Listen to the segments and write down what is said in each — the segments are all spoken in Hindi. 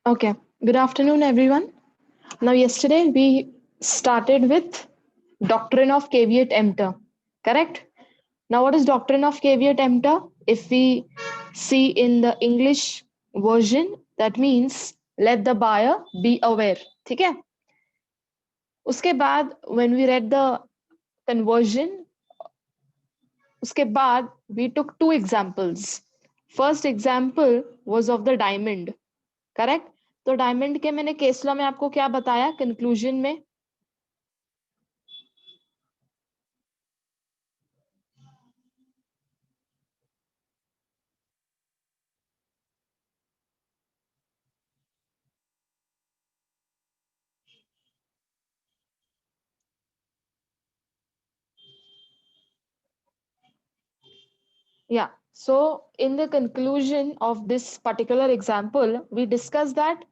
Okay, good afternoon, everyone. Now, yesterday we started with doctrine of caveat emptor, correct? Now, what is doctrine of caveat emptor? If we see in the English version, that means let the buyer be aware. ठीक है? उसके बाद when we read the conversion, उसके बाद we took two examples. First example was of the diamond, correct? तो डायमंड के मैंने केस लॉ में आपको क्या बताया कंक्लूजन में? Yeah. So in the conclusion of this particular example, we discussed that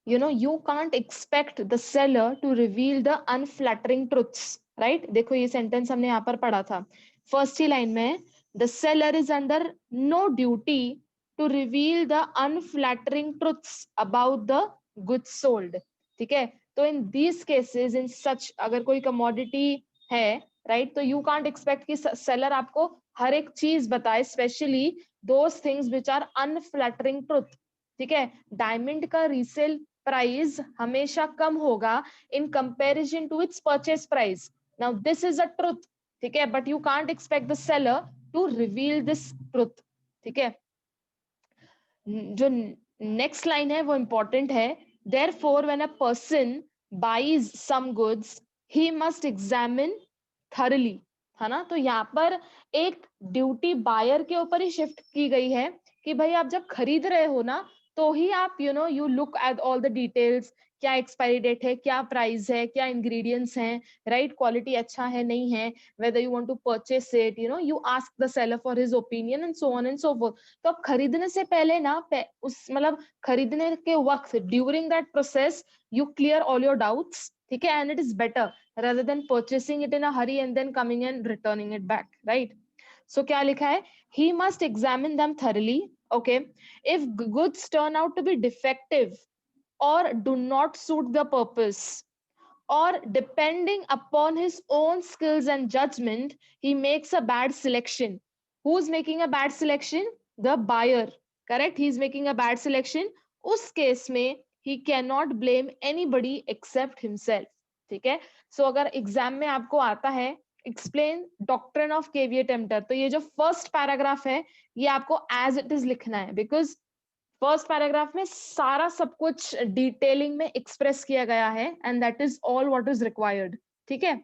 you can't expect the seller to reveal the unflattering truths, right? देखो ये सेंटेंस हमने यहाँ पर पढ़ा था. फर्स्ट ही लाइन में the seller is under no duty to reveal the unflattering truths about the goods sold. ठीक है? तो in these cases, in such अगर कोई commodity है, right? तो you can't expect कि seller आपको हर एक चीज बताए, specially those things which are unflattering truth. ठीक है? डायमंड का रीसेल प्राइस हमेशा कम होगा in comparison to its purchase price. Now this is a truth. ठीक है? But you can't expect the seller to reveal this truth. ठीक है? जो नेक्स्ट लाइन है वो इंपॉर्टेंट है. Therefore when a person buys some goods he must examine thoroughly. है ना? तो यहाँ पर एक ड्यूटी बायर के ऊपर ही शिफ्ट की गई है कि भाई आप जब खरीद रहे हो ना, तो ही आप you look at all the details. क्या एक्सपायरी डेट है, क्या प्राइस है, क्या इंग्रेडिएंट्स हैं, राइट? क्वालिटी अच्छा है नहीं है, whether you want to purchase it, you ask the seller for his opinion and so on and so forth. तो आप खरीदने से पहले ना उस मतलब खरीदने के वक्त during that process you clear all your doubts. ठीक है? And it is better rather than purchasing it in a hurry and then coming and returning it back, right? So क्या लिखा है? He must examine them thoroughly. Okay. If goods turn out to be defective or do not suit the purpose, or depending upon his own skills and judgment, he makes a bad selection. Who's making a bad selection? The buyer. Correct? He's making a bad selection. उस केस में he cannot blame anybody except himself. ठीक है? So अगर एग्जाम में आपको आता है explain doctrine of caveat emptor, तो ये जो फर्स्ट पैराग्राफ है ये आपको एज इट इज लिखना है, बिकॉज फर्स्ट पैराग्राफ में सारा सब कुछ डिटेलिंग में एक्सप्रेस किया गया है and that is all what is required. ठीक है?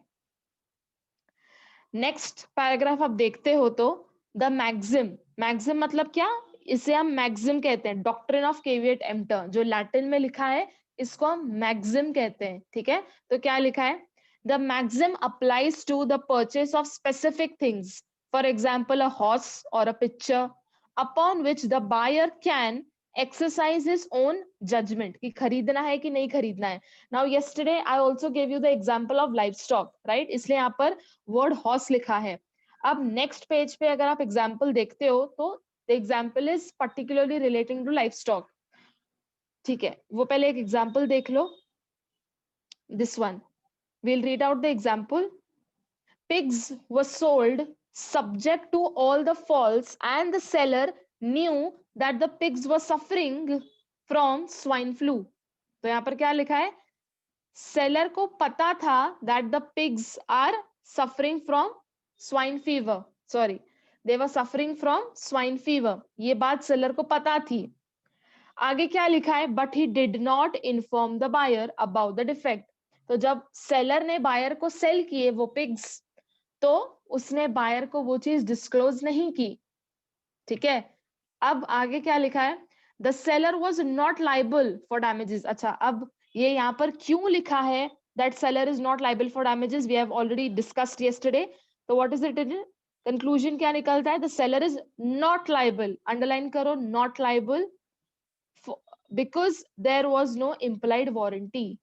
नेक्स्ट पैराग्राफ आप देखते हो तो द मैक्सिम. मैक्सिम मतलब क्या? इसे हम मैक्सिम कहते हैं. डॉक्ट्रिन ऑफ केविएट एम्प्टर जो लैटिन में लिखा है इसको हम मैक्सिम कहते हैं. ठीक है? तो क्या लिखा है? The maxim applies to the purchase of specific things, for example a horse और a picture, upon which the buyer can exercise his own judgment कि खरीदना है कि नहीं खरीदना है. Now yesterday I also gave you the example of livestock, right? इसलिए यहाँ पर word horse लिखा है. अब next page पे अगर आप example देखते हो तो the example is particularly relating to livestock. ठीक है? वो पहले एक example देख लो. This one. We'll read out the example. Pigs were sold subject to all the faults and the seller knew that the pigs were suffering from swine flu. तो यहाँ पर क्या लिखा है? सेलर को पता था that the pigs are suffering from swine fever. Sorry, they were suffering from swine fever. ये बात सेलर को पता थी. आगे क्या लिखा है? But he did not inform the buyer about the defect. तो जब सेलर ने बायर को सेल किए वो पिग्स, तो उसने बायर को वो चीज डिस्क्लोज नहीं की. ठीक है? अब आगे क्या लिखा है? The seller was not liable for damages. अच्छा, अब ये यहाँ पर क्यों लिखा है that seller is not liable for damages? We have already discussed yesterday. तो what is it in conclusion? क्या निकलता है? The seller is not liable. Underline करो, not liable, because there was no implied warranty.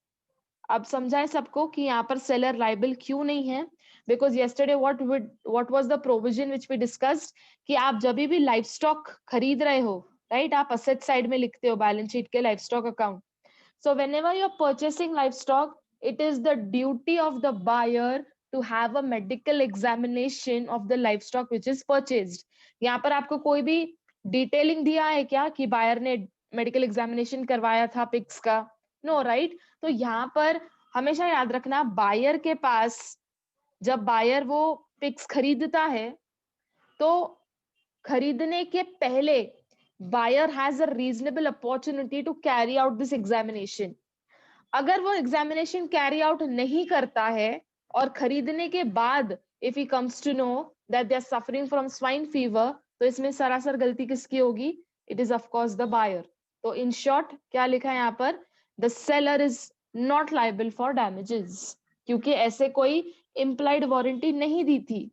अब समझा है सबको कि यहाँ पर सेलर लाइबल क्यों नहीं है? Because yesterday what was the provision which we discussed कि आप जब भी लाइफ स्टॉक खरीद रहे हो, राइट, आप असेट साइड में लिखते हो बैलेंस शीट के life stock account. So whenever you're purchasing livestock, it is the duty of the buyer to have a medical examination of the livestock which is purchased. यहाँ पर आपको कोई भी डिटेलिंग दिया है क्या कि बायर ने मेडिकल एग्जामिनेशन करवाया था पिग्स का? No, right? तो यहाँ पर हमेशा याद रखना, बायर के पास जब बायर वो पिग्स खरीदता है, तो खरीदने के पहले buyer has a reasonable opportunity to carry out this examination. अगर वो एग्जामिनेशन कैरी आउट नहीं करता है और खरीदने के बाद if he comes to know that they are suffering from swine fever, तो इसमें सरासर गलती किसकी होगी? It is of course the buyer. तो इन शॉर्ट क्या लिखा है यहाँ पर? The seller is not liable for damages, क्योंकि ऐसे कोई इम्प्लाइड वारंटी नहीं दी थी.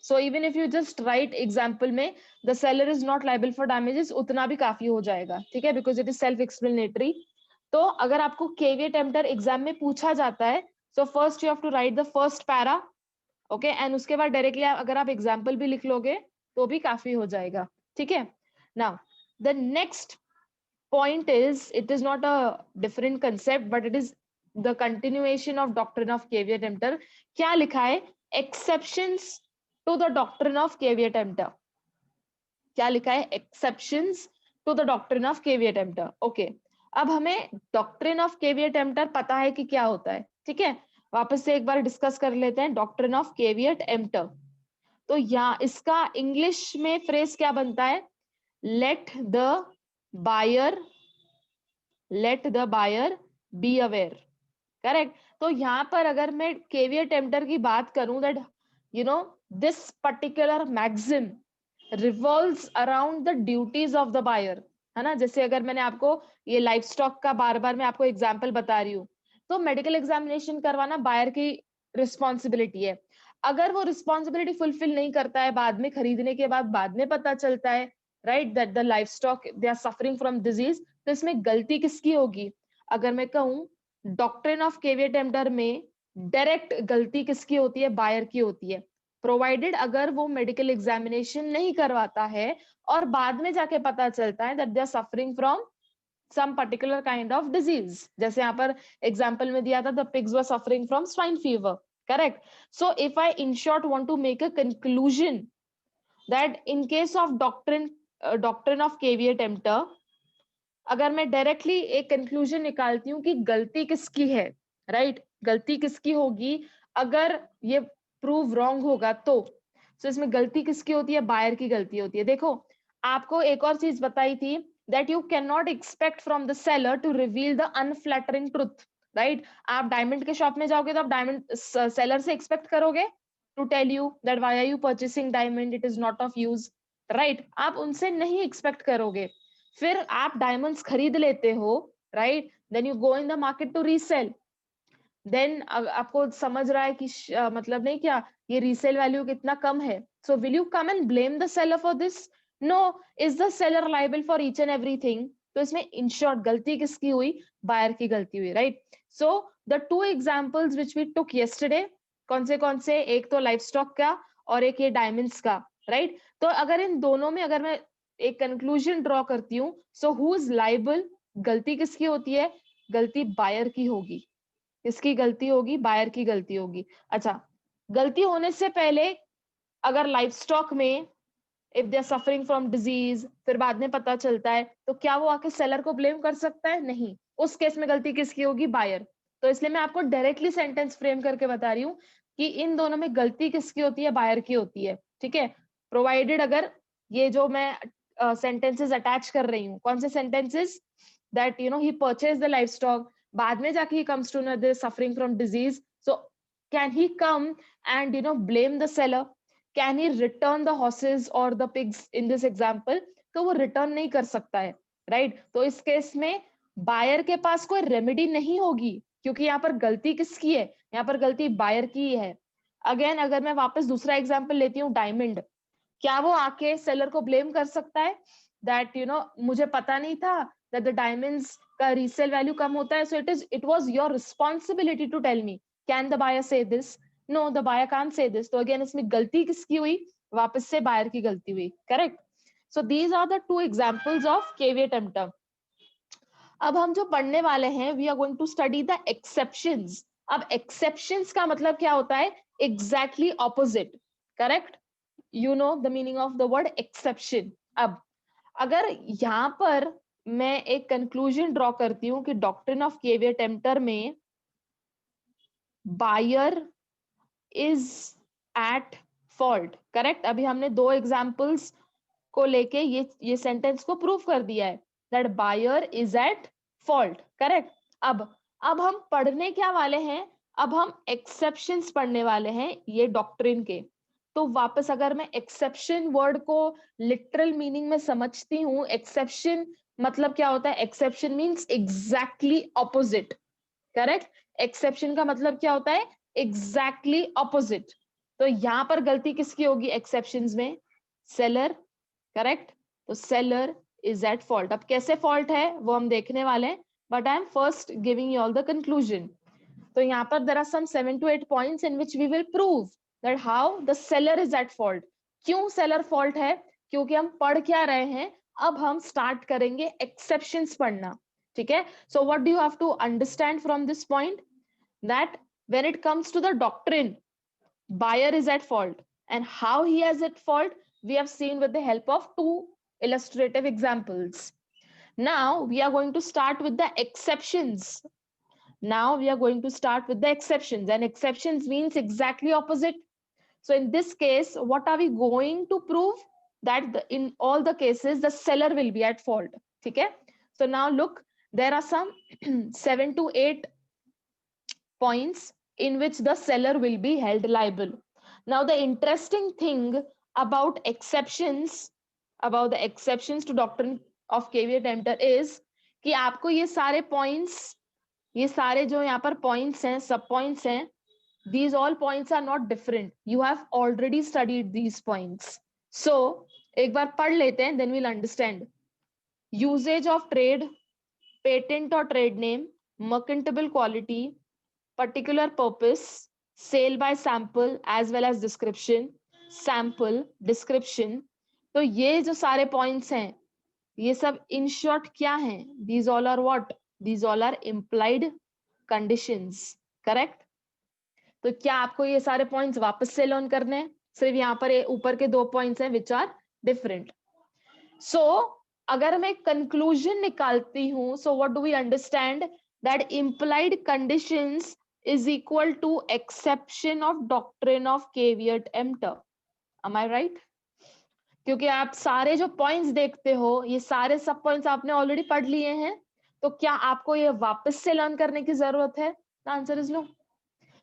So even if you just write example में the seller is not liable for damages, उतना भी काफी हो जाएगा. ठीक है, because it is self explanatory. तो अगर आपको केवीए टेम्पटर एग्जाम में पूछा जाता है, so first you have to write the first para, okay, and उसके बाद डायरेक्टली अगर आप एग्जाम्पल भी लिख लोगे तो भी काफी हो जाएगा. ठीक है. Now the next point is, it is not a different concept but it is the continuation of doctrine of caveat emptor. क्या लिखा है? exceptions to the doctrine of caveat emptor. क्या लिखा है? exceptions to the doctrine of caveat emptor. okay, अब हमें डॉक्ट्रिन ऑफ केविएट एम्पटर पता है कि क्या होता है. ठीक है, वापस से एक बार डिस्कस कर लेते हैं डॉक्ट्रिन ऑफ केविएट एम्पटर. तो यहाँ इसका इंग्लिश में फ्रेज क्या बनता है? Let the buyer be aware. Correct. तो यहाँ पर अगर मैं केविएट टेम्पटर की बात करूं, that you know this particular maxim revolves around the duties of the buyer, है ना. जैसे अगर मैंने आपको ये लाइफ स्टॉक का बार बार मैं आपको एग्जाम्पल बता रही हूँ, तो मेडिकल एग्जामिनेशन करवाना बायर की रिस्पॉन्सिबिलिटी है. अगर वो रिस्पॉन्सिबिलिटी फुलफिल नहीं करता है, बाद में खरीदने के बाद में पता चलता है, right, that the life stock they are suffering from disease, तो इसमें गलती किसकी होगी? अगर मैं कहूँ डॉक्ट्रिन ऑफ केविएट एम्पटर में डायरेक्ट गलती किसकी होती है? बायर की होती है, प्रोवाइडेड अगर वो मेडिकल एग्जामिनेशन नहीं करवाता है और बाद में जाके पता चलता है that they are suffering from some particular kind of disease. जैसे यहाँ पर एग्जाम्पल में दिया था the pigs were suffering from swine fever. Correct. So if I in short want to make a conclusion that in case of doctrine of caveat emptor, अगर मैं डायरेक्टली एक कंक्लूजन निकालती हूँ कि गलती किसकी है, राइट, गलती किसकी होगी अगर ये प्रूव रॉन्ग होगा, तो इसमें गलती किसकी होती है? बायर की गलती होती है. देखो, आपको एक और चीज बताई थी that you cannot expect from the seller to reveal the unflattering truth, right? आप डायमंड के शॉप में जाओगे तो आप डायमंड सेलर से एक्सपेक्ट करोगे to tell you that why are you purchasing diamond, it is not of use, right? आप उनसे नहीं एक्सपेक्ट करोगे. फिर आप डायमंड्स खरीद लेते हो, right, then you go in the market to resell. Then आपको समझ रहा है कि मतलब नहीं क्या ये रीसेल वैल्यू कितना कम है, so will you come and blame the seller for this? No. Is the seller liable for each and everything? तो इसमें इन शॉर्ट गलती किसकी हुई? बायर की गलती हुई, right. So the two examples which we took yesterday, कौन से? एक तो लाइफ स्टॉक का और एक ये डायमंड्स का, राइट. तो अगर इन दोनों में अगर मैं एक कंक्लूजन ड्रॉ करती हूँ, सो हु इज लायबल? गलती किसकी होती है? गलती बायर की होगी. किसकी गलती होगी? बायर की गलती होगी. अच्छा, गलती होने से पहले अगर लाइफ स्टॉक में if they are suffering from disease, फिर बाद में पता चलता है, तो क्या वो आके सेलर को ब्लेम कर सकता है? नहीं. उस केस में गलती किसकी होगी? बायर. तो इसलिए मैं आपको डायरेक्टली सेंटेंस फ्रेम करके बता रही हूँ कि इन दोनों में गलती किसकी होती है? बायर की होती है. ठीक है, प्रोवाइडेड अगर ये जो मैं सेंटेंसेस अटैच कर रही हूँ, कौन से sentences? That you know he purchase the life stock, बाद में जाके he comes to know they suffering from disease, so can he come and blame the seller? Can he return the horses और the pigs in this example? तो वो रिटर्न नहीं कर सकता है, राइट. तो इस केस में बायर के पास कोई रेमेडी नहीं होगी, क्योंकि यहाँ पर गलती किसकी है? यहाँ पर गलती बायर की है. अगेन अगर मैं वापस दूसरा एग्जाम्पल लेती हूँ, डायमंड, क्या वो आके सेलर को ब्लेम कर सकता है दैट मुझे पता नहीं था दैट द डायमंड्स का रीसेल वैल्यू कम होता है, so it was your responsibility to tell me? Can the buyer say this? No, the buyer can't say this. तो अगेन इसमें गलती किसकी हुई? वापस से बायर की गलती हुई. Correct. So these are the two examples of caveat emptor. अब हम जो पढ़ने वाले हैं, we are going to study the exceptions. अब एक्सेप्शंस का मतलब क्या होता है? Exactly opposite, correct? You know the meaning of the word exception. अब अगर यहां पर मैं एक कंक्लूजन ड्रॉ करती हूँ कि डॉक्ट्रिन ऑफ केवियर टेम्पटर में buyer is at fault, correct? अभी हमने दो एग्जाम्पल्स को लेके ये सेंटेंस को प्रूव कर दिया है that buyer is at fault, correct? अब हम पढ़ने क्या वाले हैं? अब हम एक्सेप्शंस पढ़ने वाले हैं ये डॉक्ट्रिन के। तो वापस अगर मैं एक्सेप्शन वर्ड को लिटरल मीनिंग में समझती हूँ, एक्सेप्शन मतलब क्या होता है? Exception means exactly opposite, correct? Exception का मतलब क्या होता है? Exactly opposite. तो यहां पर गलती किसकी होगी एक्सेप्शंस में? Seller, correct? तो सेलर इज एट फॉल्ट। अब कैसे फॉल्ट है वो हम देखने वाले हैं, but I am first giving you all the conclusion. तो यहाँ पर there are some 7 to 8 points in which we will prove that how the seller is at fault. क्यों सेलर फॉल्ट है? क्योंकि हम पढ़ क्या रहे हैं? अब हम स्टार्ट करेंगे एक्सेप्शंस पढ़ना, ठीक है? So what do you have to understand from this point? That when it comes to the doctrine, buyer is at fault, and how he is at fault we have seen with the help of two illustrative examples. Now we are going to start with the exceptions. Now we are going to start with the exceptions, and exceptions means exactly opposite. So in this case, what are we going to prove? That in all the cases, the seller will be at fault. Okay? So now look, there are some 7 to 8 points in which the seller will be held liable. Now, the interesting thing about exceptions, about the exceptions to doctrine of caveat emptor is कि आपको ये सारे points, ये सारे जो यहाँ पर points हैं, sub points हैं, these all points are not different. You have already studied these points. So, एक बार पढ़ लेते हैं, then we'll understand. Usage of trade, patent or trade name, mercantile quality, particular purpose, sale by sample as well as description, sample, description. तो ये जो सारे points हैं, ये सब in short क्या हैं? These all are what? These all are implied conditions, correct? तो क्या आपको ये सारे points वापस से learn करने हैं? सिर्फ यहाँ पर ऊपर के दो points हैं which are different. So अगर मैं conclusion निकालती हूँ, so what do we understand? That implied conditions is equal to exception of doctrine of caveat emptor. Am I right? क्योंकि आप सारे जो पॉइंट्स देखते हो, ये सारे सब पॉइंट्स आपने ऑलरेडी पढ़ लिए हैं, तो क्या आपको ये वापस से लर्न करने की जरूरत है? The answer is no.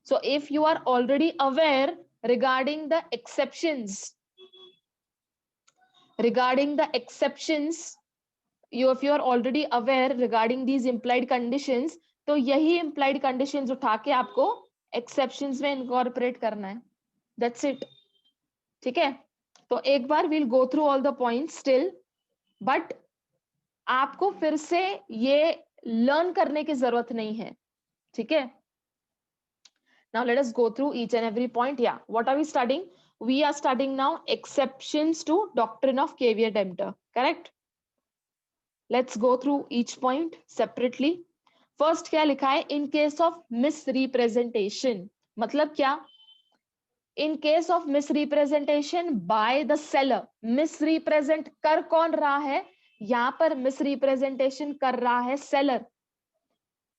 So if you are already aware regarding the exceptions, regarding the exceptions, if you are already aware regarding these implied conditions, तो यही implied conditions उठा के आपको exceptions में incorporate करना है. That's it. ठीक है? तो एक बार we'll go through all the points still, but आपको फिर से ये learn करने की जरूरत नहीं है. ठीक है? Now let us go through each and every point. Yeah, what are we studying? We are studying now exceptions to doctrine of caveat emptor. Correct? Let's go through each point separately. First क्या लिखा है? In case of misrepresentation. मतलब क्या? In case of misrepresentation by the seller. Misrepresent कर कौन रहा है? यहाँ पर misrepresentation कर रहा है seller.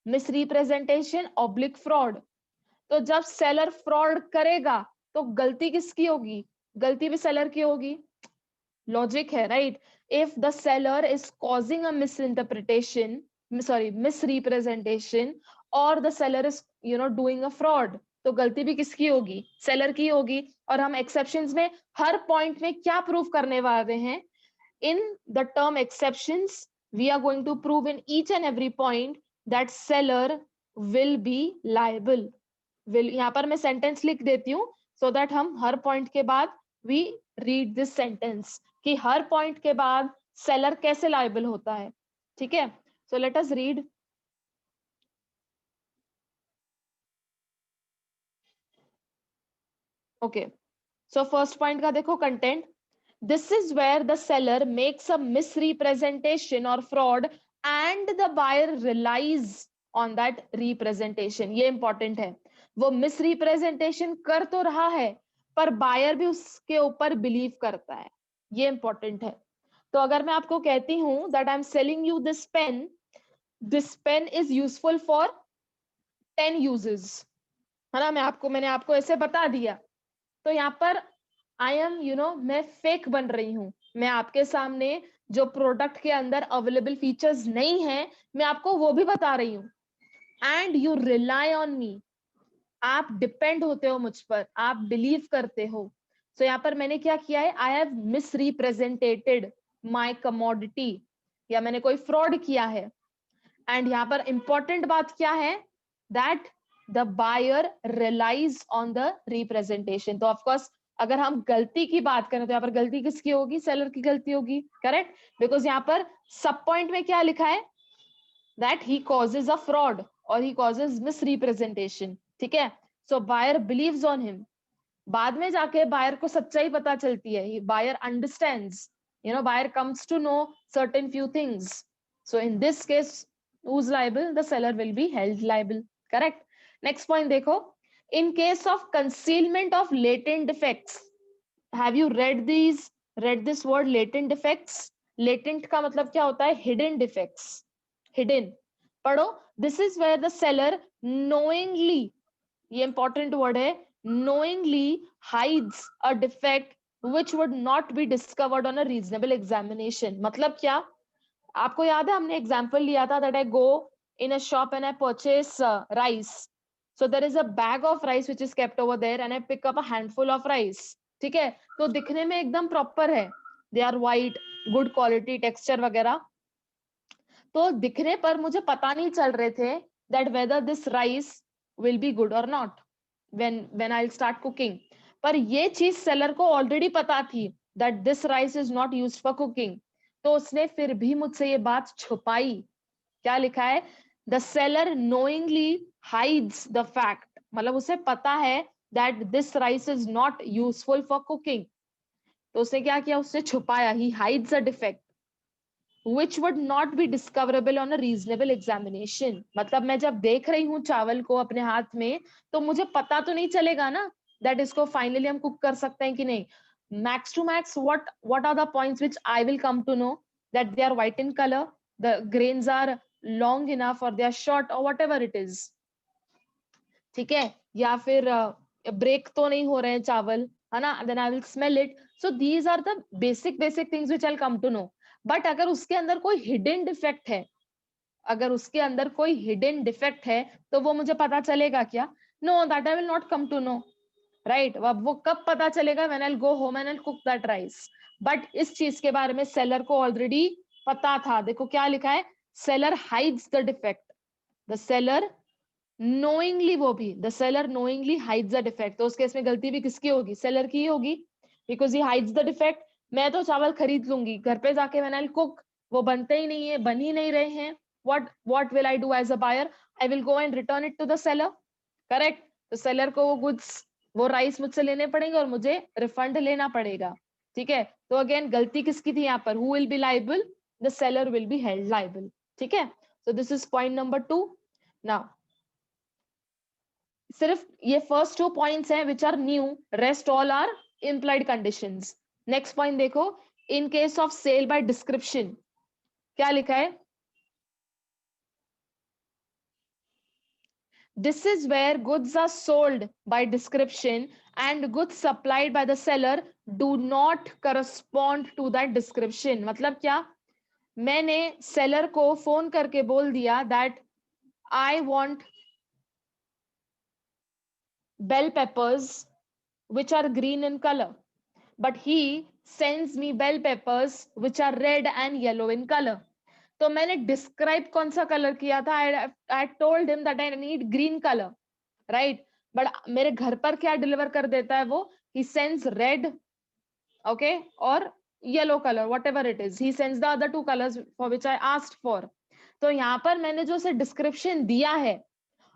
Misrepresentation oblique fraud. तो जब सेलर फ्रॉड करेगा तो गलती किसकी होगी? गलती भी सेलर की होगी. लॉजिक है, right? If the seller is causing a misrepresentation और the seller is doing a fraud, तो गलती भी किसकी होगी? सेलर की होगी. और हम एक्सेप्शंस में हर पॉइंट में क्या प्रूव करने वाले हैं? In the term exceptions we are going to prove in each and every point that seller will be liable. यहाँ पर मैं सेंटेंस लिख देती हूँ सो दैट हम हर पॉइंट के बाद वी रीड दिस सेंटेंस कि हर पॉइंट के बाद सेलर कैसे लायबल होता है. ठीक है? So let us read. Okay, so first point का देखो content. This is where the seller makes a misrepresentation और fraud and the buyer relies on that representation. ये इंपॉर्टेंट है, वो मिस रिप्रेजेंटेशन कर तो रहा है पर बायर भी उसके ऊपर बिलीव करता है, ये इंपॉर्टेंट है. तो अगर मैं आपको कहती हूं that I am selling you this pen is useful for 10 uses, है ना, मैंने आपको ऐसे बता दिया, तो यहाँ पर आई एम मैं फेक बन रही हूँ. मैं आपके सामने जो प्रोडक्ट के अंदर अवेलेबल फीचर्स नहीं है मैं आपको वो भी बता रही हूँ. And you rely on me, आप डिपेंड होते हो मुझ पर, आप बिलीव करते हो. सो यहाँ पर मैंने क्या किया है, I have miss represented my commodity, या मैंने कोई फ्रॉड किया है. एंड यहाँ पर इंपॉर्टेंट बात क्या है, that the buyer relies on the representation. तो ऑफकोर्स अगर हम गलती की बात करें तो यहाँ पर गलती किसकी होगी, सेलर की गलती होगी, करेक्ट. बिकॉज यहाँ पर सब पॉइंट में क्या लिखा है, that he causes a fraud और ही कॉजेज मिस रिप्रेजेंटेशन. ठीक है, so buyer believes on him. बाद में जाके बायर को सच्चाई पता चलती है, buyer understands, buyer comes to know certain few things. So in this case, who's liable? The seller will be held liable. Correct. Next point देखो. In case of concealment of latent defects, have you read this word latent defects? Latent का मतलब क्या होता है, hidden defects. Hidden. पढ़ो. This is where the seller knowingly, ये important word है, knowingly hides a defect which would not be discovered on a reasonable examination. मतलब क्या, आपको याद है हमने एग्जाम्पल लिया था that I go in a shop and I purchase rice. So there is a bag of rice which is kept over there and I pick up a handful of rice. ठीक है, तो दिखने में एकदम प्रॉपर है, they are white, good quality, texture वगैरह. तो दिखने पर मुझे पता नहीं चल रहे थे that whether this rice will be good or not when I'll start cooking. पर ये चीज सेलर को ऑलरेडी पता थी that this rice is not used for cooking. तो उसने फिर भी मुझसे ये बात छुपाई. क्या लिखा है, the seller knowingly hides the fact, मतलब उसे पता है that this rice is not useful for cooking. तो उसने क्या किया, उसने छुपाया, he hides a defect which would not be discoverable on a reasonable examination. मतलब मैं जब देख रही हूँ चावल को अपने हाथ में तो मुझे पता तो नहीं चलेगा ना that इसको फाइनली हम कुक कर सकते हैं कि नहीं. Max to max, what are the points which I will come to know, that they are white in color, the grains are long enough or they are short or whatever it is. ठीक है, या फिर ब्रेक तो नहीं हो रहे हैं चावल, है ना, then I will smell it. So these are the basic things which I'll come to know. But अगर उसके अंदर कोई हिडन डिफेक्ट है, अगर उसके अंदर कोई हिडन डिफेक्ट है तो वो मुझे पता चलेगा क्या, no, that I will not come to know, right. अब वो कब पता चलेगा, when I will go home and I will cook that rice. But इस चीज के बारे में सेलर को ऑलरेडी पता था. देखो क्या लिखा है, seller hides the defect, the seller knowingly, वो भी the seller knowingly hides the defect. तो उस केस में गलती भी किसकी होगी, सेलर की ही होगी, because he hides the defect. मैं तो चावल खरीद लूंगी, घर पे जाके व्हेन आई विल कुक वो बनते ही नहीं है, बन ही नहीं रहे हैं. what will I do as a buyer? I will go and return it to the seller. Correct. तो सेलर को वो गुड्स, वो राइस मुझसे लेने पड़ेंगे और मुझे रिफंड लेना पड़ेगा. ठीक है, तो अगेन गलती किसकी थी यहाँ पर, who will be liable, the seller will be held liable. ठीक है, so this is point number 2. Now सिर्फ ये फर्स्ट 2 पॉइंट्स हैं which are new, rest all are implied conditions. Next point देखो, in case of sale by description क्या लिखा है, this is where goods are sold by description and goods supplied by the seller do not correspond to that description. मतलब क्या, मैंने सेलर को फोन करके बोल दिया that I want bell peppers which are green in color, but he sends me bell peppers which are red and yellow in color. तो मैंने डिस्क्राइब कौन सा कलर किया था, I told him that I need green colour, right. But मेरे घर पर क्या डिलीवर कर देता है वो, ही सेंड्स रेड, ओके, और yellow colour, whatever it is, he sends the other 2 colours for which I asked for. तो यहाँ पर मैंने जो उसे डिस्क्रिप्शन दिया है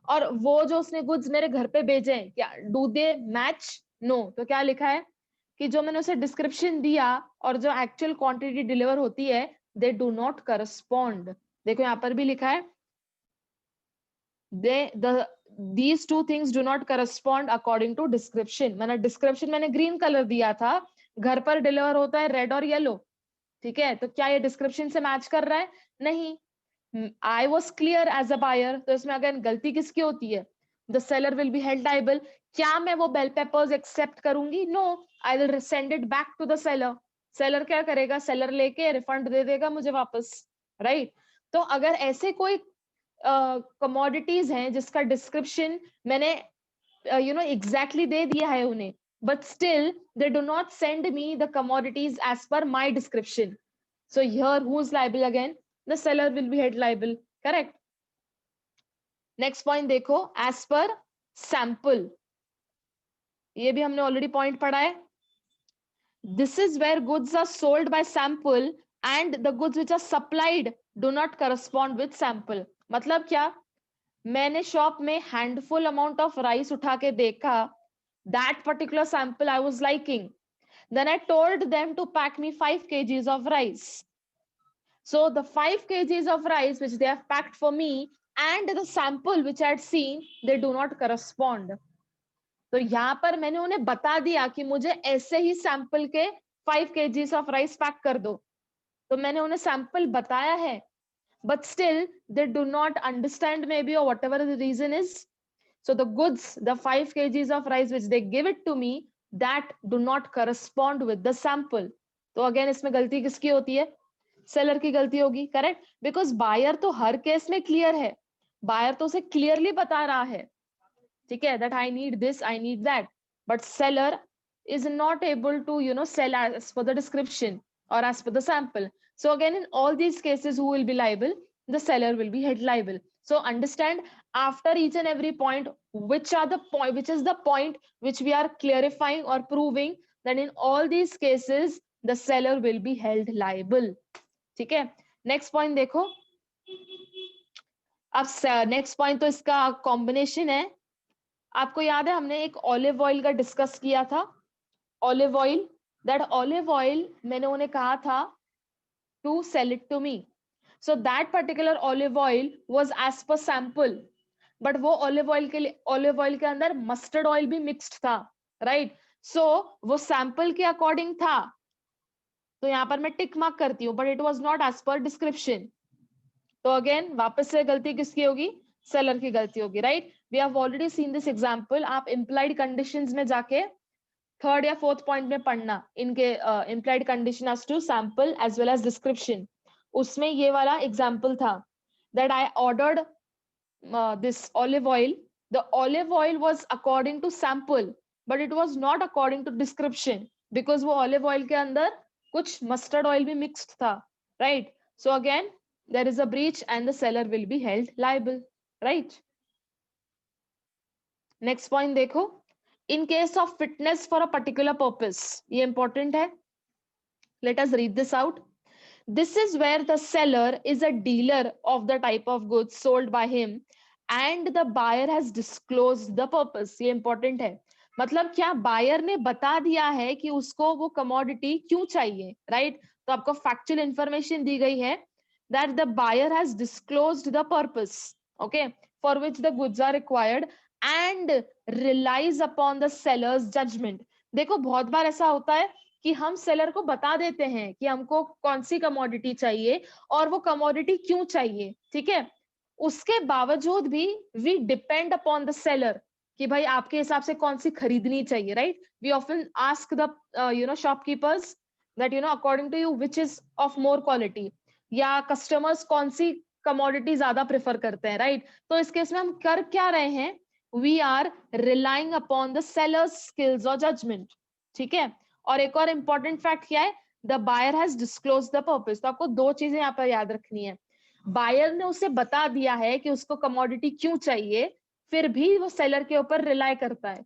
और वो जो उसने गुड्स मेरे घर पे भेजे हैं, क्या डू दे मैच, नो. तो क्या लिखा है कि जो मैंने उसे डिस्क्रिप्शन दिया और जो एक्चुअल क्वांटिटी डिलीवर होती है, दे डू नॉट करस्पॉन्ड. देखो यहाँ पर भी लिखा है these two things do not correspond according to description. मैंने डिस्क्रिप्शन मैंने ग्रीन कलर दिया था, घर पर डिलीवर होता है रेड और येलो, ठीक है, तो क्या ये डिस्क्रिप्शन से मैच कर रहा है? नहीं. I was clear as a buyer, तो इसमें अगर गलती किसकी होती है? The seller will be held liable. क्या मैं वो बेल पेपर्स एक्सेप्ट करूंगी? No, I will send it back to the seller. Seller क्या करेगा? सेलर लेके रिफंड दे देगा मुझे वापस, राइट? तो अगर ऐसे कोई कमोडिटीज हैं जिसका डिस्क्रिप्शन मैंने एग्जैक्टली दे दिया है उन्हें, but still they do not send me the commodities as per my description, so here who's liable again? The seller will be held liable. Correct. Next point देखो, as per sample, ये भी हमने already point पढ़ा है. This is where goods are sold by sample and the goods which are supplied do not correspond with sample. मतलब क्या? मैंने शॉप में हैंडफुल अमाउंट ऑफ राइस उठा के देखा, that particular sample I was liking, then I told them to pack me 5 kgs of rice. So the 5 kgs of rice which they have packed for me and the sample which I had seen, they do not correspond. तो यहाँ पर मैंने उन्हें बता दिया कि मुझे ऐसे ही सैंपल के 5 kgs of rice पैक कर दो, तो मैंने उन्हें सैंपल बताया है, but still they do not understand maybe or whatever the reason is. So the goods, the 5 kgs of rice which they give it to me, that do not correspond with the sample. तो अगेन इसमें गलती किसकी होती है? सेलर की गलती होगी. करेक्ट, बिकॉज बायर तो हर केस में क्लियर है, बायर तो उसे क्लियरली बता रहा है, ठीक है, that I need this, I need that, but seller is not able to sell as per the description or as per the sample. So again in all these cases who will be liable? The seller will be held liable. So understand after each and every point which is the point which we are clarifying or proving that in all these cases the seller will be held liable. ठीक है, नेक्स्ट पॉइंट देखो. अब नेक्स्ट पॉइंट तो इसका कॉम्बिनेशन है. आपको याद है हमने एक ऑलिव ऑयल का डिस्कस किया था, olive oil, that olive oil मैंने उन्हें कहा था to sell it to me. So that particular olive oil was as per sample, but वो ऑलिव ऑयल के अंदर मस्टर्ड ऑयल भी मिक्स्ड था, राइट? सो वो सैंपल के अकॉर्डिंग था, तो यहाँ पर मैं टिक मार्क करती हूँ, but it was not as per description. तो अगेन वापस से गलती किसकी होगी? सेलर की गलती होगी, right? We have already seen this example. आप इम्प्लाइड कंडीशंस में जाके थर्ड या फोर्थ पॉइंट में पढ़ना, इनके implied condition as to sample as well as description. उसमें ये वाला एग्जांपल था that I ordered this olive oil. The olive oil was according to sample, but it was not according to description, because वो olive oil के अंदर कुछ mustard oil भी mixed था, right? So again there is a breach and the seller will be held liable, right? Next point देखो, in case of fitness for a particular purpose, ये important है. Let us read this out. This is where the seller is a dealer of the type of goods sold by him and the buyer has disclosed the purpose. ये important है. मतलब क्या? बायर ने बता दिया है कि उसको वो कमोडिटी क्यों चाहिए, राइट? तो आपको फैक्चुअल इंफॉर्मेशन दी गई है that the buyer has disclosed the purpose, okay, for which the goods are required and relies upon the seller's judgment. देखो बहुत बार ऐसा होता है कि हम सेलर को बता देते हैं कि हमको कौन सी कमोडिटी चाहिए और वो कमोडिटी क्यों चाहिए, ठीक है, उसके बावजूद भी we depend upon the seller कि भाई आपके हिसाब से कौन सी खरीदनी चाहिए, right? We often ask the shopkeepers that according to you which is of more quality, या कस्टमर्स कौन सी कमोडिटी ज्यादा प्रेफर करते हैं, राइट? तो इस केस में हम कर क्या रहे हैं? We are relying upon the sellers skills और जजमेंट, ठीक है. और एक और इंपॉर्टेंट फैक्ट क्या है? The buyer has disclose the purpose. तो आपको दो चीजें यहाँ पर याद रखनी है. बायर ने उसे बता दिया है कि उसको कमोडिटी क्यों चाहिए, फिर भी वो सेलर के ऊपर रिलाय करता है,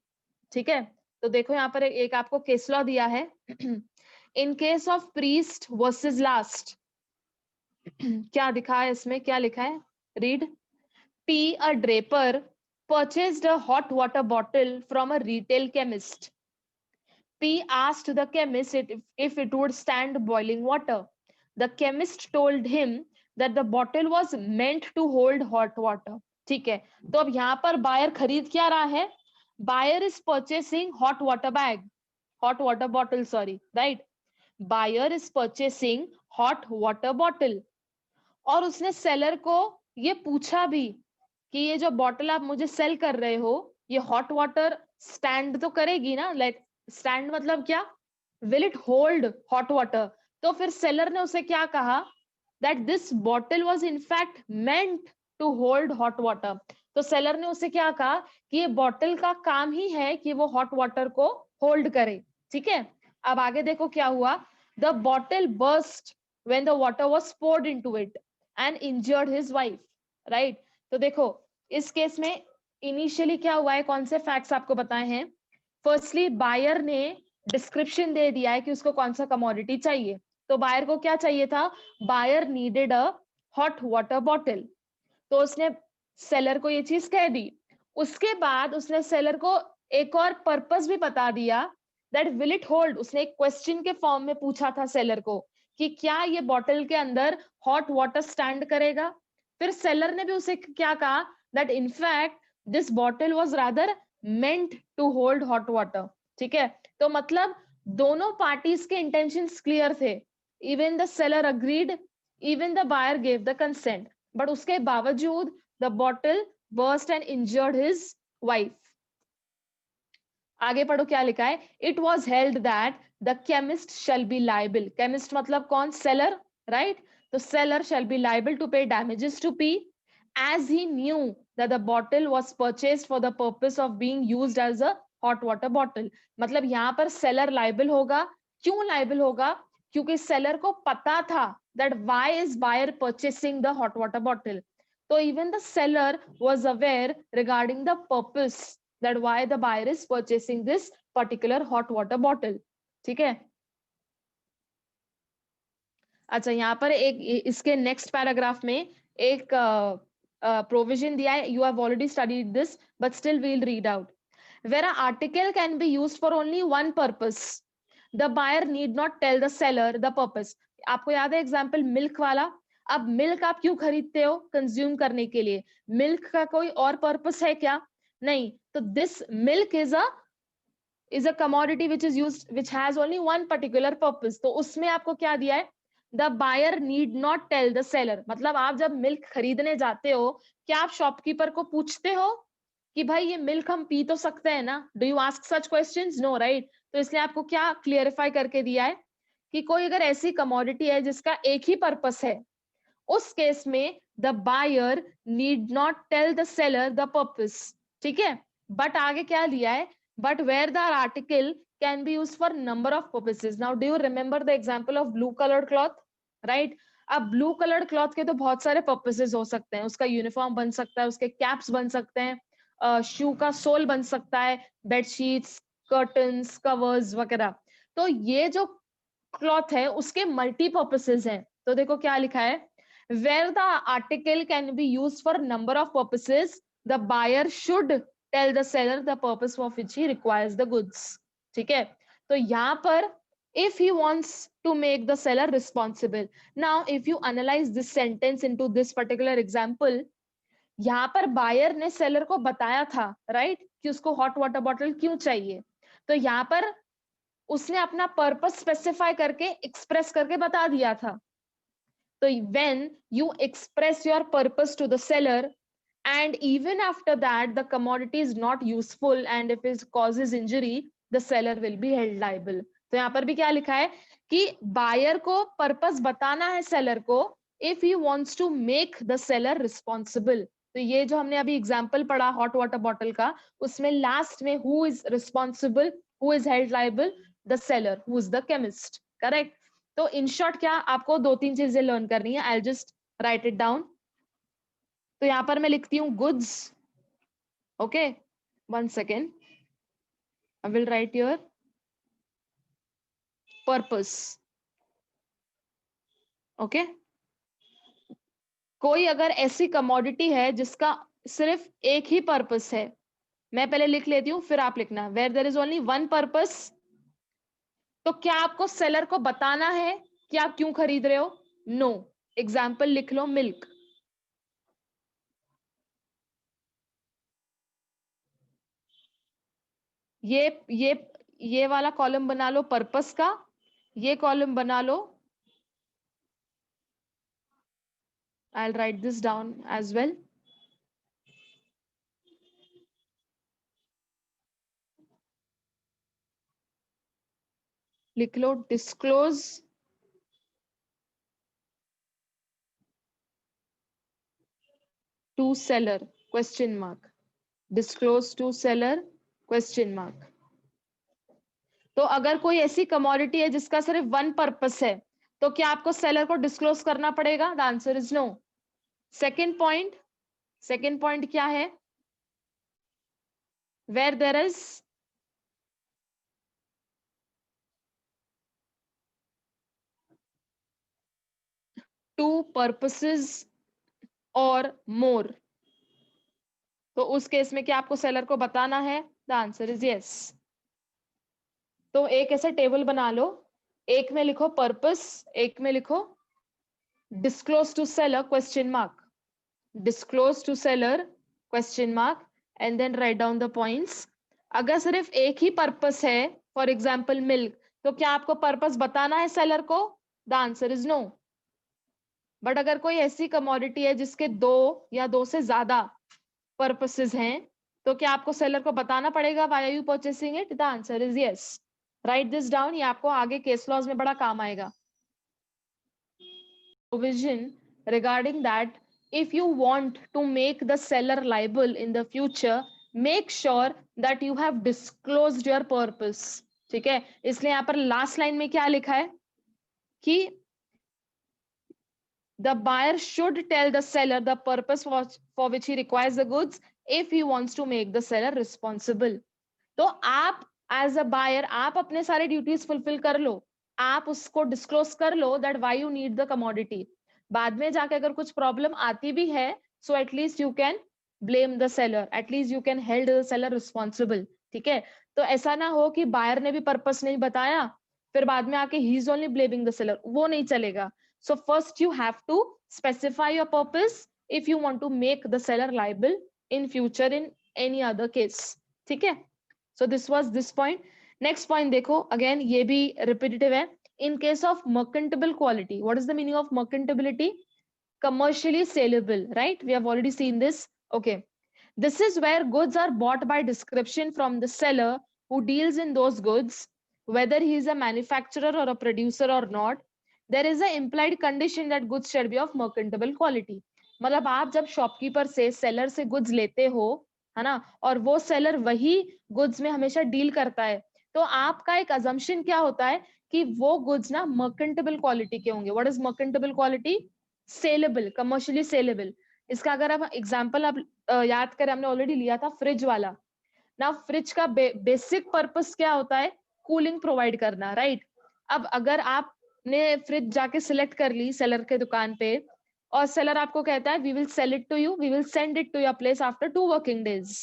ठीक है. तो देखो यहाँ पर एक आपको केस लॉ दिया है. इन case of priest versus last, क्या दिखा है इसमें, क्या लिखा है? Read. P, a draper, purchased a hot water bottle from a retail chemist. P asked the chemist if it would stand boiling water. The chemist told him that the bottle was meant to hold hot water. ठीक है, तो अब यहाँ पर बायर खरीद क्या रहा है? Buyer is purchasing hot water bag, hot water bottle, sorry, right? Buyer is purchasing hot water bottle, और उसने सेलर को ये पूछा भी कि ये जो बॉटल आप मुझे सेल कर रहे हो, ये हॉट वाटर स्टैंड तो करेगी ना? लाइक स्टैंड मतलब क्या? Will it hold hot water? तो फिर सेलर ने उसे क्या कहा? That this bottle was in fact meant to hold hot water. तो सेलर ने उसे क्या कहा कि ये बॉटल का काम ही है कि वो हॉट वाटर को होल्ड करे। ठीक है, अब आगे देखो क्या हुआ। The bottle burst when the water was poured into it and injured his wife, right? तो देखो इस केस में इनिशियली क्या हुआ है, कौन से फैक्ट्स आपको बताए हैं? फर्स्टली बायर ने डिस्क्रिप्शन दे दिया है कि उसको कौन सा कमोडिटी चाहिए। तो बायर को क्या चाहिए था? Buyer needed a hot water bottle, तो उसने सेलर को ये चीज कह दी। उसके बाद उसने सेलर को एक और पर्पस भी बता दिया, दैट विल इट होल्ड। उसने एक क्वेश्चन के फॉर्म में पूछा था सेलर को कि क्या ये बॉटल के अंदर हॉट वाटर स्टैंड करेगा? फिर सेलर ने भी उसे क्या कहा? That in fact this bottle was rather meant to hold hot water. ठीक है, तो मतलब दोनों पार्टीज के इंटेंशंस क्लियर थे। Even the seller agreed, even the buyer gave the consent, but उसके बावजूद the bottle burst and injured his wife. आगे पढ़ो क्या लिखा है। It was held that the chemist shall be liable. Chemist मतलब कौन? Seller, right? तो seller shall be liable to पे damages to P as he knew that the bottle was purchased for the purpose of being used as a hot water bottle। मतलब यहाँ पर सेलर लाइबल होगा। क्यों लाइबल होगा? क्योंकि सेलर को पता था that why is buyer purchasing the hot water bottle। तो even the seller was aware regarding the purpose that why the buyer is purchasing this particular hot water bottle। ठीक है, अच्छा यहाँ पर एक इसके नेक्स्ट पैराग्राफ में एक प्रोविजन दिया है। You have already studied this but still we'll read out. Where a article can be used for only one purpose, the buyer need not tell the seller the purpose. आपको याद है एग्जांपल मिल्क वाला? अब मिल्क आप क्यों खरीदते हो? कंज्यूम करने के लिए। मिल्क का कोई और पर्पस है क्या? नहीं। तो this milk is a commodity which is used which has only one particular purpose. तो उसमें आपको क्या दिया है? The buyer need not tell the seller. मतलब आप जब मिल्क खरीदने जाते हो, क्या आप शॉपकीपर को पूछते हो कि भाई ये मिल्क हम पी तो सकते हैं ना? Do you ask such questions? No, right? तो इसलिए आपको क्या क्लियरिफाई करके दिया है कि कोई अगर ऐसी कमोडिटी है जिसका एक ही पर्पस है, उस केस में the buyer need not tell the seller the purpose. ठीक है, बट आगे क्या लिया है? But where the article can be used for number of purposes. Now do you remember the example of blue coloured cloth, right? अब ब्लू कलर्ड क्लॉथ के तो बहुत सारे पर्पसेस हो सकते हैं। उसका यूनिफॉर्म बन सकता है, उसके कैप्स बन सकते हैं, शू का सोल बन सकता है, बेडशीट्स, कर्टन्स, कवर्स वगैरह। तो ये जो क्लॉथ है उसके मल्टी पर्पसेस हैं। तो देखो क्या लिखा है, where the article can be used for number of purposes, the buyer should tell the seller the purpose for which he requires the goods। ठीक है, तो यहाँ पर if he wants to make the seller responsible। now if you analyze this sentence into this particular example, यहाँ पर बायर ने सेलर को बताया था, राइट, कि उसको हॉट वाटर बॉटल क्यों चाहिए। तो यहाँ पर उसने अपना पर्पस स्पेसिफाई करके एक्सप्रेस करके बता दिया था। तो when you express your purpose to the seller and even after that the commodity is not useful and if it causes injury, the seller will be held liable। तो यहाँ पर भी क्या लिखा है कि बायर को पर्पस बताना है सेलर को if he wants to make the seller responsible। तो ये जो हमने अभी एग्जांपल पढ़ा हॉट वाटर बॉटल का, उसमें लास्ट में who is responsible, who is held liable, the seller, who is the chemist, correct? तो इन शॉर्ट क्या आपको दो तीन चीजें लर्न करनी है। I just right it down. तो यहां पर मैं लिखती हूँ goods, okay, 1 second, I will write your purpose, okay. कोई अगर ऐसी कमोडिटी है जिसका सिर्फ एक ही पर्पस है, मैं पहले लिख लेती हूँ फिर आप लिखना। Where there is only one purpose, तो क्या आपको सेलर को बताना है कि आप क्यों खरीद रहे हो? नो, एग्जाम्पल लिख लो मिल्क, ये वाला कॉलम बना लो पर्पस का, ये कॉलम बना लो, I'll write this down as well. लिख लो disclose to seller question mark, disclose to seller question mark. तो अगर कोई ऐसी कमोडिटी है जिसका सिर्फ वन पर्पस है, तो क्या आपको सेलर को डिस्क्लोज करना पड़ेगा? The answer is no. Second point क्या है? Where there is two purposes और मोर, तो उस केस में क्या आपको सेलर को बताना है? The answer is yes. तो एक ऐसा टेबल बना लो, एक में लिखो पर्पस, एक में लिखो disclose to seller question mark, disclose to seller question mark, and then write down the points. अगर सिर्फ एक ही पर्पस है, फॉर एग्जाम्पल मिल्क, तो क्या आपको पर्पस बताना है सेलर को? The answer is no. But अगर कोई ऐसी कमोडिटी है जिसके दो या दो से ज्यादा पर्पसेस हैं, तो क्या आपको सेलर को बताना पड़ेगा why are you purchasing it? The answer is yes. Write this down, ये आपको आगे केस लॉज में बड़ा काम आएगा। Provision regarding that, if you want to make the seller liable in the future, make sure that you have disclosed your purpose। ठीक है, इसलिए यहाँ पर लास्ट लाइन में क्या लिखा है कि the buyer should tell the seller the purpose for which he requires the goods if he wants to make the seller responsible। तो आप एज अ बायर आप अपने सारे ड्यूटीज फुलफिल कर लो, आप उसको डिस्क्लोज कर लो that why you need the commodity. बाद में जाके अगर कुछ प्रॉब्लम आती भी है, so at least you can blame the seller, at least you can held the seller responsible. ठीक है, तो ऐसा ना हो कि बायर ने भी पर्पस नहीं बताया, फिर बाद में आके he is only blaming the seller, वो नहीं चलेगा। So first you have to specify your purpose if you want to make the seller liable in future in any other case. ठीक है, so this was this point। next point देखो, again ये भी repetitive है। in case of mercantile quality, what is the meaning of mercantility? commercially saleable, right? We have already seen this। okay, this is where goods are bought by description from the seller who deals in those goods, whether he is a manufacturer or a producer or not। there is a implied condition that goods should be of mercantile quality। मतलब आप जब शॉपकीपर से सेलर से गुड्स लेते हो, है ना, और वो सेलर वही गुड्स में हमेशा डील करता है, तो आपका एक अजम्पशन क्या होता है कि वो गुड्स ना मर्केंटेबल क्वालिटी के होंगे। What is merchantable quality? Saleable, commercially saleable. इसका अगर आप एग्जांपल आप याद करें, हमने ऑलरेडी लिया था फ्रिज वाला ना। फ्रिज का बेसिक पर्पस क्या होता है? कूलिंग प्रोवाइड करना, राइट? अब अगर आपने फ्रिज जाके सिलेक्ट कर ली सेलर के दुकान पे, और सेलर आपको कहता है we will sell it to you, we will send it to your place after 2 working days.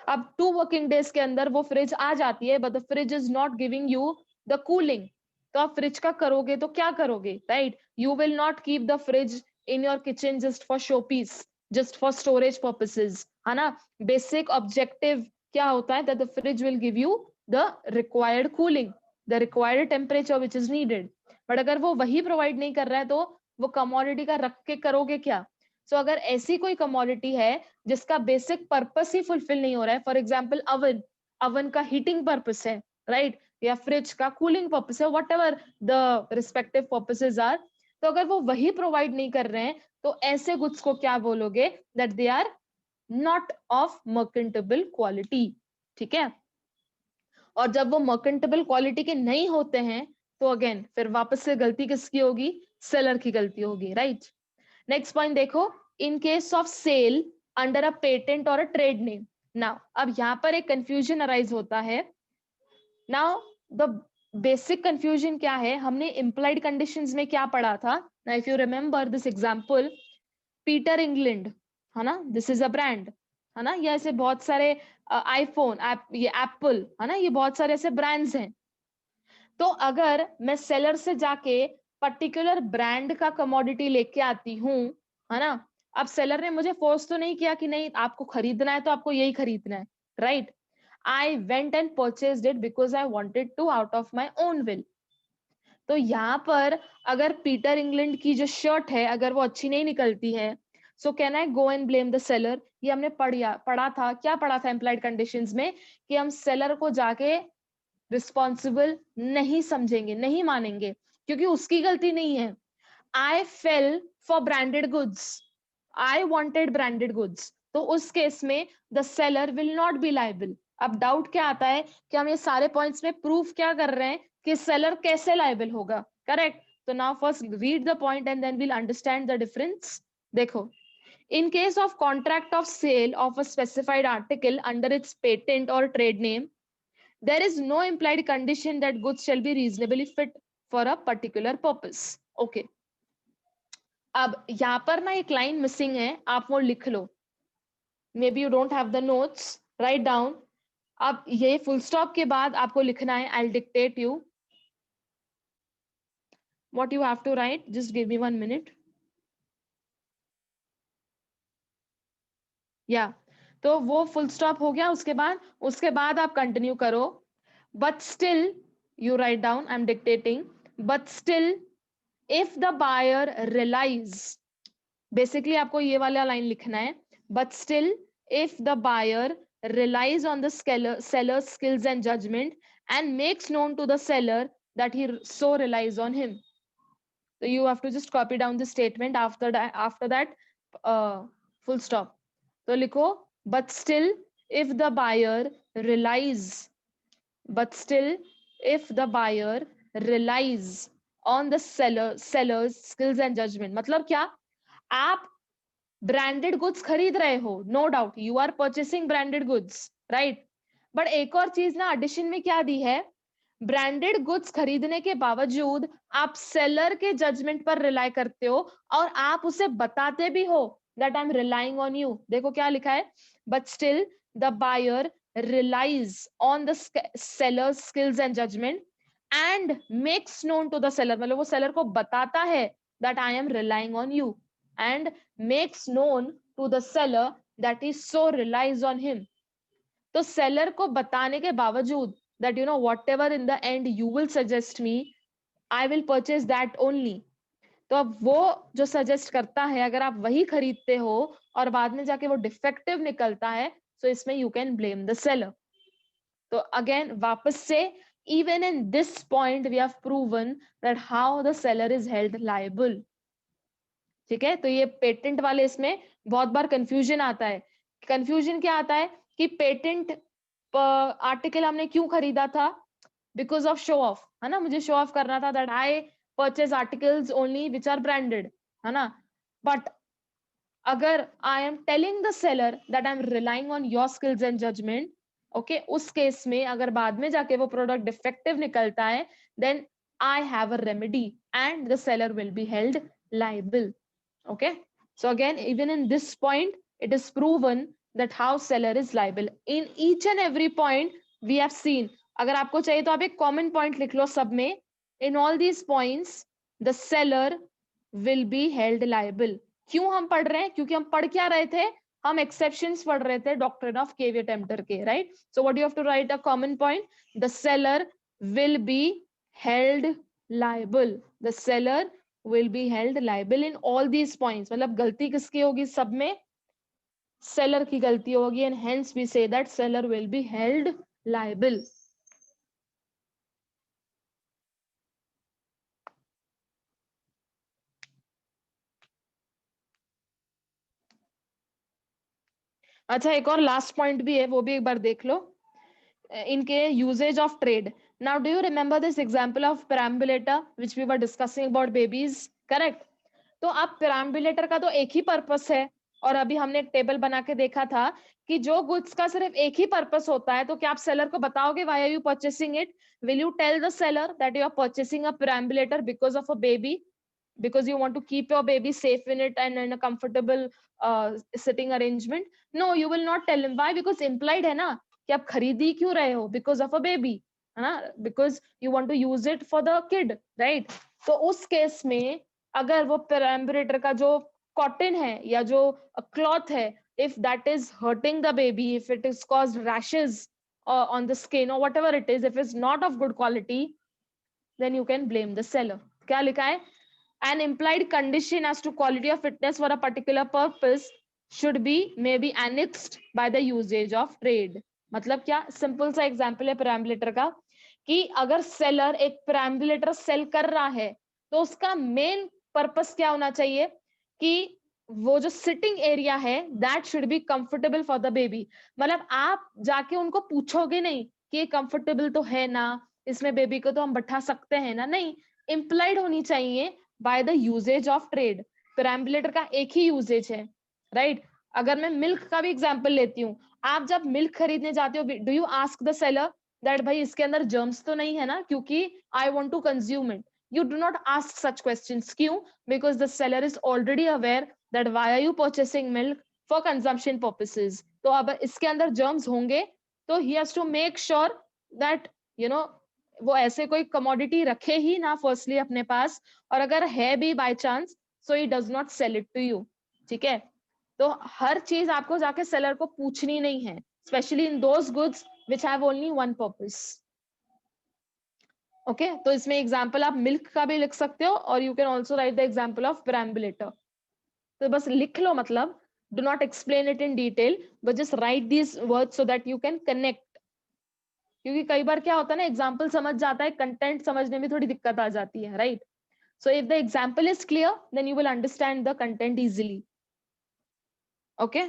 अब 2 वर्किंग डेज के अंदर वो फ्रिज आ जाती है, but the fridge is not giving you the cooling. तो आप फ्रिज का करोगे तो क्या करोगे, right? You will not keep the fridge in your kitchen just for show piece, just for storage purposes, है ना। बेसिक ऑब्जेक्टिव क्या होता है? That the fridge will give you the required cooling, the required temperature which is needed. But अगर वो वही प्रोवाइड नहीं कर रहा है, तो वो कमोडिटी का रख के करोगे क्या? सो अगर ऐसी कोई कमोडिटी है जिसका बेसिक पर्पस ही फुलफिल नहीं हो रहा है, फॉर एग्जाम्पल अवन, अवन का हीटिंग पर्पस है, राइट? या फ्रिज का कूलिंग पर्पस है, whatever the respective purposes are, तो अगर वो वही प्रोवाइड नहीं कर रहे हैं, तो ऐसे गुड्स को क्या बोलोगे? That they are not of merchantable quality. ठीक है, और जब वो मर्केंटेबल क्वालिटी के नहीं होते हैं, तो अगेन फिर वापस से गलती किसकी होगी? सेलर की गलती होगी, राइट? नेक्स्ट पॉइंट देखो, in case of sale under a patent or a trade name. Now अब यहाँ पर एक कंफ्यूजन अराइज होता है। नाउ द बेसिक कंफ्यूजन क्या है? हमने इम्प्लाइड कंडीशंस में क्या पढ़ा था? Now if you remember this example, Peter England, है ना, दिस इज अ ब्रांड, है ना, ये ऐसे बहुत सारे आईफोन, ये एप्पल, है ना, ये बहुत सारे ऐसे ब्रांड्स हैं। तो अगर मैं सेलर से जाके पर्टिकुलर ब्रांड का कमोडिटी लेके आती हूँ, है ना, अब सेलर ने मुझे फोर्स तो नहीं किया कि नहीं आपको खरीदना है तो आपको यही खरीदना है, right? I went and purchased it because I wanted to out of my own will. तो यहाँ पर अगर पीटर इंग्लैंड की जो शर्ट है अगर वो अच्छी नहीं निकलती है, so can I go and blame the seller? ये हमने पढ़ा था, क्या पढ़ा था इम्प्लाइड कंडीशंस में, कि हम सेलर को जाके रिस्पॉन्सिबल नहीं समझेंगे, नहीं मानेंगे, क्योंकि उसकी गलती नहीं है। I fell for branded goods, I wanted branded goods, तो उस केस में the seller will not be liable. अब डाउट क्या आता है कि हम ये सारे पॉइंट्स में प्रूफ क्या कर रहे हैं कि सेलर कैसे लायबल होगा, करेक्ट? तो now first read the point and then will understand the difference. देखो, in case of contract of sale of a specified article under its patent or trade name, there is no implied condition that goods shall be reasonably fit for a particular purpose. Okay. अब यहां पर ना एक लाइन मिसिंग है, आप वो लिख लो। Maybe you don't have the notes, write down. अब ये फुल स्टॉप के बाद आपको लिखना है, I dictate you what you have to write. Just give me 1 minute. या तो वो फुल स्टॉप हो गया, उसके बाद आप कंटिन्यू करो। But still you write down, I am dictating, but still if the buyer relies, basically आपको ये वाला लाइन लिखना है, but still if the buyer relies on the seller's skills and judgment and makes known to the seller that he so relies on him. So you have to just copy down the statement after that full stop. तो लिखो, but still if the buyer relies, but still if the buyer relies on the seller's skills and judgment, मतलब क्या, आप ब्रांडेड गुड्स खरीद रहे हो, no doubt you are purchasing branded goods, right? But एक और चीज ना एडिशन में क्या दी है, ब्रांडेड गुड्स खरीदने के बावजूद आप सेलर के जजमेंट पर रिलाई करते हो और आप उसे बताते भी हो that I am relying on you. देखो क्या लिखा है, but still the buyer relies on the seller's skills and judgment and makes known to the seller, मतलब वो सेलर को बताता है that I am relying on you and makes known to the seller that he so relies on him. तो सेलर को बताने के बावजूद that you know whatever in the end you will suggest me, I will purchase that only. तो अब वो जो सजेस्ट करता है अगर आप वही खरीदते हो और बाद में जाके वो डिफेक्टिव निकलता है, तो इसमें you can blame the seller. तो अगेन वापस से, even in this point we have proven that how the seller is held liable. ठीक है, तो ये पेटेंट वाले इसमें बहुत बार कंफ्यूजन आता है। कंफ्यूजन क्या आता है कि पेटेंट आर्टिकल हमने क्यों खरीदा था, बिकॉज ऑफ शो ऑफ, है ना, मुझे शो ऑफ करना था that I purchase articles only which are branded, है ना। बट अगर I am telling the seller that I am relying on your skills and judgement, okay, उस केस में अगर बाद में जाके वो प्रोडक्ट डिफेक्टिव निकलता है, then I have a remedy and the seller will be held liable. Okay, so again even in this point it is proven that how seller is liable. In each and every point we have seen, अगर आपको चाहिए तो आप एक common point लिख लो सब में, in all these points the seller will be held liable. क्यों हम पढ़ रहे हैं, क्योंकि हम पढ़ क्या रहे थे, हम exceptions पढ़ रहे थे doctrine of caveat emptor के, right? So what do you have to write a common point, the seller will be held liable, the seller will be held liable in all these points. मतलब गलती किसकी होगी सब में, सेलर की गलती होगी, and hence we say that seller will be held liable. अच्छा, एक और लास्ट पॉइंट भी है, वो भी एक बार देख लो, इनके usages of trade. Now do you remember this example of perambulator which we were discussing about babies, correct? तो अब पेराम्बुलेटर का तो एक ही पर्पस है, और अभी हमने एक टेबल बना के देखा था कि जो गुड्स का सिर्फ एक ही पर्पस होता है, तो क्या आप सेलर को बताओगे why are you purchasing it? Will you tell the seller that you are purchasing a perambulator because of a baby, because you want to keep your baby safe in it and in a comfortable sitting arrangement? No, you will not tell him. Why? Because implied है ना कि आप खरीदी क्यों रहे हो, because of a baby. है ना, because you want to use it for the kid, right. तो उस केस में अगर वो पेराम्बुलेटर का जो कॉटन है या जो क्लॉथ है, if that is hurting the baby, if it is caused rashes on the skin or whatever it is, if it's not of good quality, then you can blame the seller. क्या लिखा है? An implied condition as to quality of fitness for a particular purpose should be may be annexed by the usage of trade. मतलब क्या? सिंपल सा एग्जांपल है पेराम्बुलेटर का, कि अगर सेलर एक पेराम्बुलेटर सेल कर रहा है तो उसका मेन पर्पस क्या होना चाहिए कि वो जो सिटिंग एरिया है that should be comfortable for the baby. मतलब आप जाके उनको पूछोगे नहीं कि ये कंफर्टेबल तो है ना, इसमें बेबी को तो हम बैठा सकते हैं ना, नहीं, इम्प्लाइड होनी चाहिए by the usages of trade. Perambulator का एक ही यूजेज है, राइट। अगर मैं मिल्क का भी एग्जांपल लेती हूँ, आप जब मिल्क खरीदने जाते हो, do you ask the seller that भाई इसके अंदर जर्म्स तो नहीं है ना, क्योंकि I want to consume it. You do not ask such questions. क्यों? Because the seller is already aware that why are you purchasing milk for consumption purposes. तो अब इसके अंदर germs होंगे तो he has to make sure that you know वो ऐसे कोई commodity रखे ही ना firstly अपने पास, और अगर है भी by chance so he does not sell it to you. ठीक है, तो हर चीज आपको जाके seller को पूछनी नहीं है, especially in those goods which have only one purpose. Okay तो इसमें एग्जाम्पल आप मिल्क का भी लिख सकते हो और you can also write the example of perambulator. तो बस लिख लो, मतलब do not explain it in detail but just write these words so that you can connect. क्योंकि कई बार क्या होता है ना, एग्जाम्पल समझ जाता है, कंटेंट समझने में थोड़ी दिक्कत आ जाती है, right. So if the example is clear then you will understand the content easily. Okay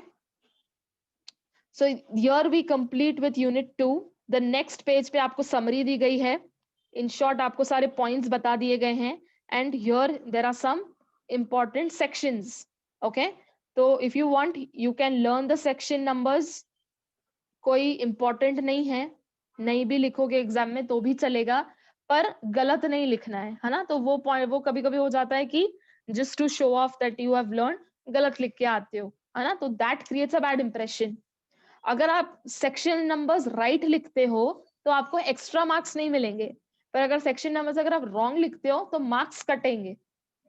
so here we complete with unit 2। The next page पे आपको समरी दी गई है, इन शॉर्ट आपको सारे पॉइंट्स बता दिए गए हैं, and here there are some important sections. Okay तो if you want you can learn the section numbers, कोई इंपॉर्टेंट नहीं है, नहीं भी लिखोगे एग्जाम में तो भी चलेगा, पर गलत नहीं लिखना है ना। तो वो पॉइंट वो कभी कभी हो जाता है कि just to show off that you have learn, गलत लिख के आते हो, है ना, तो that creates a bad impression. अगर आप सेक्शन नंबर्स राइट लिखते हो तो आपको एक्स्ट्रा मार्क्स नहीं मिलेंगे, पर अगर सेक्शन नंबर्स अगर आप रॉन्ग लिखते हो तो मार्क्स कटेंगे।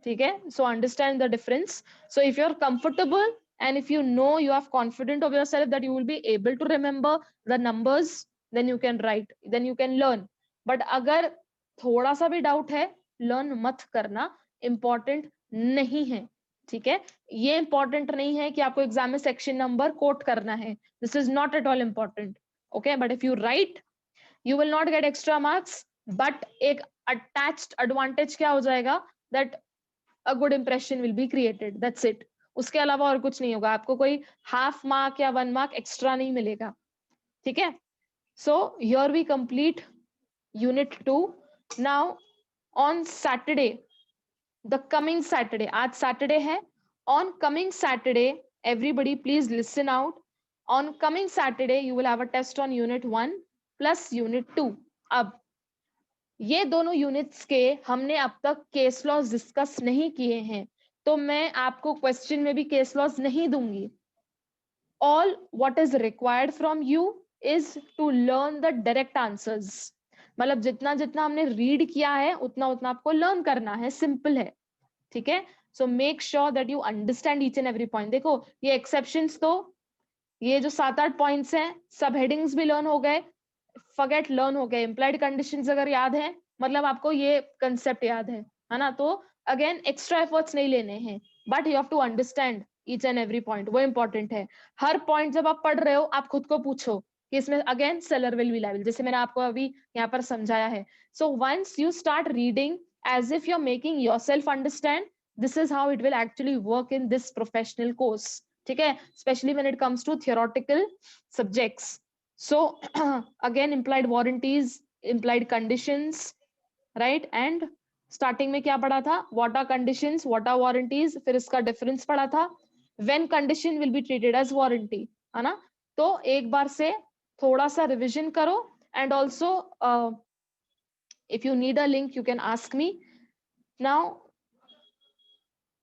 ठीक है, so understand the difference. So if you are comfortable and if you know you are confident of yourself that you will be able to remember the numbers, then you can write, then you can learn. But अगर थोड़ा सा भी डाउट है, लर्न मत करना, इंपॉर्टेंट नहीं है। ठीक है, ये इंपॉर्टेंट नहीं है कि आपको एग्जाम में सेक्शन नंबर कोट करना है, this is not at all important. Okay but if you right you will not get extra marks, but एक अटैच्ड एडवांटेज क्या हो जाएगा, that a good impression will be created, that's it. उसके अलावा और कुछ नहीं होगा, आपको कोई हाफ मार्क या 1 मार्क एक्स्ट्रा नहीं मिलेगा। ठीक है, so here we complete unit 2। Now on Saturday, the coming Saturday, आज सैटरडे है, on coming Saturday everybody please listen out, on coming Saturday you will have a test on unit 1 plus unit 2। अब ये दोनों यूनिट्स के हमने अब तक केस लॉज डिस्कस नहीं किए हैं, तो मैं आपको क्वेश्चन में भी केस लॉज नहीं दूंगी। All what is required from you is to learn the direct answers. मतलब जितना जितना हमने रीड किया है उतना उतना आपको लर्न करना है, सिंपल है। ठीक है, so make sure that you understand each and every point. देखो ये एक्सेप्शंस, तो ये जो 7-8 पॉइंट्स हैं, सब हेडिंग्स भी लर्न हो गए, फॉरगेट लर्न हो गए, इंप्लाइड कंडीशंस अगर याद है मतलब आपको ये कंसेप्ट याद है ना, तो अगेन एक्स्ट्रा एफर्ट्स नहीं लेने हैं, but you have to understand each and every point, वो इंपॉर्टेंट है। हर पॉइंट जब आप पढ़ रहे हो आप खुद को पूछो कि इसमें again seller will be liable, जैसे मैंने आपको अभी यहाँ पर समझाया है। So once you start reading as if you are making yourself understand, this is how it will actually work in this professional course. ठीक है, specially when it comes to theoretical subjects. So again implied warranties, implied conditions, right? And starting में क्या पढ़ा था, what are conditions, what are warranties, फिर इसका difference पढ़ा था, when condition will be treated as warranty, है ना। तो एक बार से थोड़ा सा revision करो, and also if you need a link you can ask me. Now